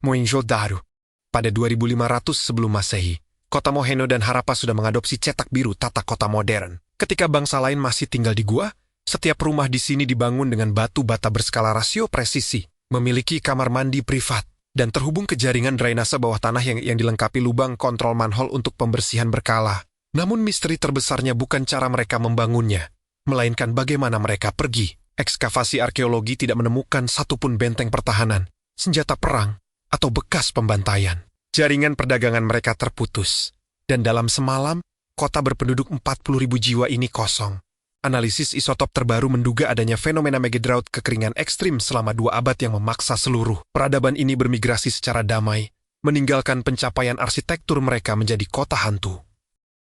Mohenjo-daro. Pada 2500 sebelum Masehi, kota Mohenjo dan Harappa sudah mengadopsi cetak biru tata kota modern. Ketika bangsa lain masih tinggal di gua, setiap rumah di sini dibangun dengan batu bata berskala rasio presisi, memiliki kamar mandi privat, dan terhubung ke jaringan drainase bawah tanah yang dilengkapi lubang kontrol manhole untuk pembersihan berkala. Namun misteri terbesarnya bukan cara mereka membangunnya, melainkan bagaimana mereka pergi. Ekskavasi arkeologi tidak menemukan satupun benteng pertahanan, senjata perang, atau bekas pembantaian. Jaringan perdagangan mereka terputus, dan dalam semalam, kota berpenduduk 40.000 jiwa ini kosong. Analisis isotop terbaru menduga adanya fenomena megedrought kekeringan ekstrim selama 2 abad yang memaksa seluruh peradaban ini bermigrasi secara damai, meninggalkan pencapaian arsitektur mereka menjadi kota hantu.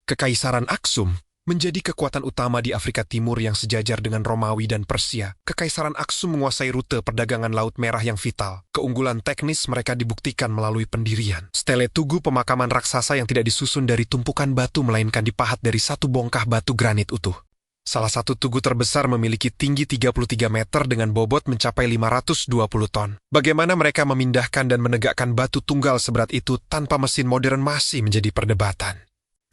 Kekaisaran Aksum menjadi kekuatan utama di Afrika Timur yang sejajar dengan Romawi dan Persia. Kekaisaran Aksum menguasai rute perdagangan Laut Merah yang vital. Keunggulan teknis mereka dibuktikan melalui pendirian stele tugu pemakaman raksasa yang tidak disusun dari tumpukan batu melainkan dipahat dari satu bongkah batu granit utuh. Salah satu tugu terbesar memiliki tinggi 33 meter dengan bobot mencapai 520 ton. Bagaimana mereka memindahkan dan menegakkan batu tunggal seberat itu tanpa mesin modern masih menjadi perdebatan.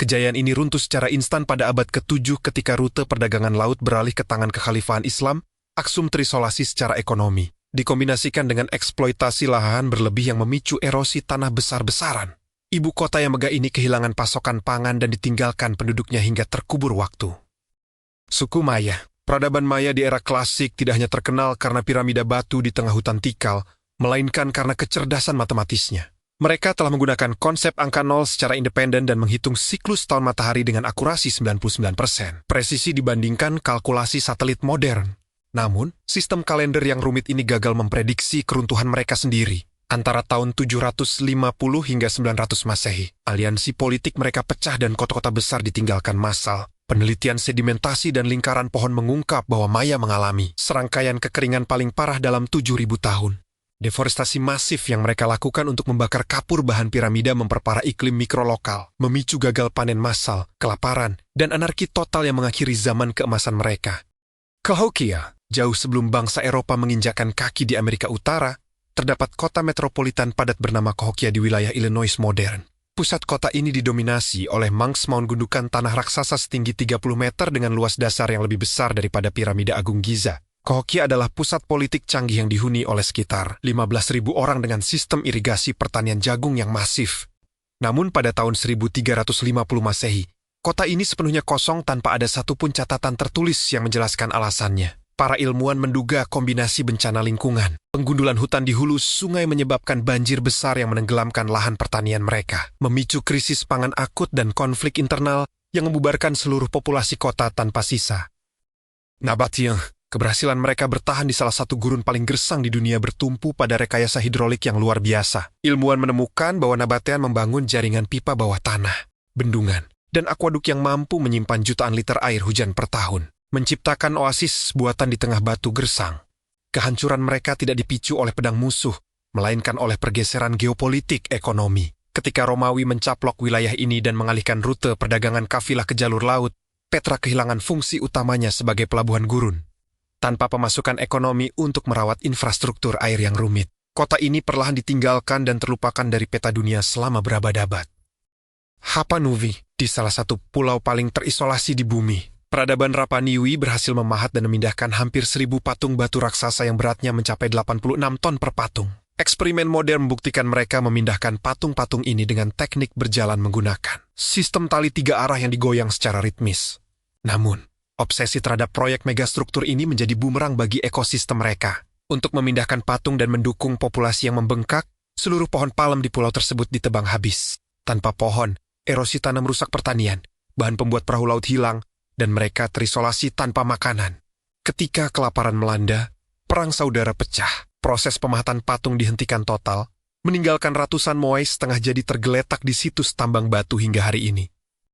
Kejayaan ini runtuh secara instan pada abad ke-7 ketika rute perdagangan laut beralih ke tangan kekhalifahan Islam. Aksum terisolasi secara ekonomi, dikombinasikan dengan eksploitasi lahan berlebih yang memicu erosi tanah besar-besaran. Ibu kota yang megah ini kehilangan pasokan pangan dan ditinggalkan penduduknya hingga terkubur waktu. Suku Maya. Peradaban Maya di era klasik tidak hanya terkenal karena piramida batu di tengah hutan tikal, melainkan karena kecerdasan matematisnya. Mereka telah menggunakan konsep angka nol secara independen dan menghitung siklus tahun matahari dengan akurasi 99%. Presisi dibandingkan kalkulasi satelit modern. Namun, sistem kalender yang rumit ini gagal memprediksi keruntuhan mereka sendiri. Antara tahun 750 hingga 900 Masehi, aliansi politik mereka pecah dan kota-kota besar ditinggalkan massal. Penelitian sedimentasi dan lingkaran pohon mengungkap bahwa Maya mengalami serangkaian kekeringan paling parah dalam 7.000 tahun. Deforestasi masif yang mereka lakukan untuk membakar kapur bahan piramida memperparah iklim mikrolokal, memicu gagal panen massal, kelaparan, dan anarki total yang mengakhiri zaman keemasan mereka. Cahokia, jauh sebelum bangsa Eropa menginjakkan kaki di Amerika Utara, terdapat kota metropolitan padat bernama Cahokia di wilayah Illinois modern. Pusat kota ini didominasi oleh Manx Mound, gundukan tanah raksasa setinggi 30 meter dengan luas dasar yang lebih besar daripada piramida Agung Giza. Cahokia adalah pusat politik canggih yang dihuni oleh sekitar 15.000 orang dengan sistem irigasi pertanian jagung yang masif. Namun pada tahun 1350 Masehi, kota ini sepenuhnya kosong tanpa ada satupun catatan tertulis yang menjelaskan alasannya. Para ilmuwan menduga kombinasi bencana lingkungan, penggundulan hutan di hulu sungai menyebabkan banjir besar yang menenggelamkan lahan pertanian mereka, memicu krisis pangan akut dan konflik internal yang membubarkan seluruh populasi kota tanpa sisa. Nabatean. Keberhasilan mereka bertahan di salah satu gurun paling gersang di dunia bertumpu pada rekayasa hidrolik yang luar biasa. Ilmuwan menemukan bahwa Nabatean membangun jaringan pipa bawah tanah, bendungan, dan akuaduk yang mampu menyimpan jutaan liter air hujan per tahun, menciptakan oasis buatan di tengah batu gersang. Kehancuran mereka tidak dipicu oleh pedang musuh, melainkan oleh pergeseran geopolitik ekonomi. Ketika Romawi mencaplok wilayah ini dan mengalihkan rute perdagangan kafilah ke jalur laut, Petra kehilangan fungsi utamanya sebagai pelabuhan gurun. Tanpa pemasukan ekonomi untuk merawat infrastruktur air yang rumit, kota ini perlahan ditinggalkan dan terlupakan dari peta dunia selama berabad-abad. Rapa Nui, di salah satu pulau paling terisolasi di bumi, peradaban Rapa Nui berhasil memahat dan memindahkan hampir 1.000 patung batu raksasa yang beratnya mencapai 86 ton per patung. Eksperimen modern membuktikan mereka memindahkan patung-patung ini dengan teknik berjalan menggunakan sistem tali 3 arah yang digoyang secara ritmis. Namun, obsesi terhadap proyek megastruktur ini menjadi bumerang bagi ekosistem mereka. Untuk memindahkan patung dan mendukung populasi yang membengkak, seluruh pohon palem di pulau tersebut ditebang habis. Tanpa pohon, erosi tanah merusak pertanian, bahan pembuat perahu laut hilang, dan mereka terisolasi tanpa makanan. Ketika kelaparan melanda, perang saudara pecah. Proses pemahatan patung dihentikan total, meninggalkan ratusan moai setengah jadi tergeletak di situs tambang batu hingga hari ini.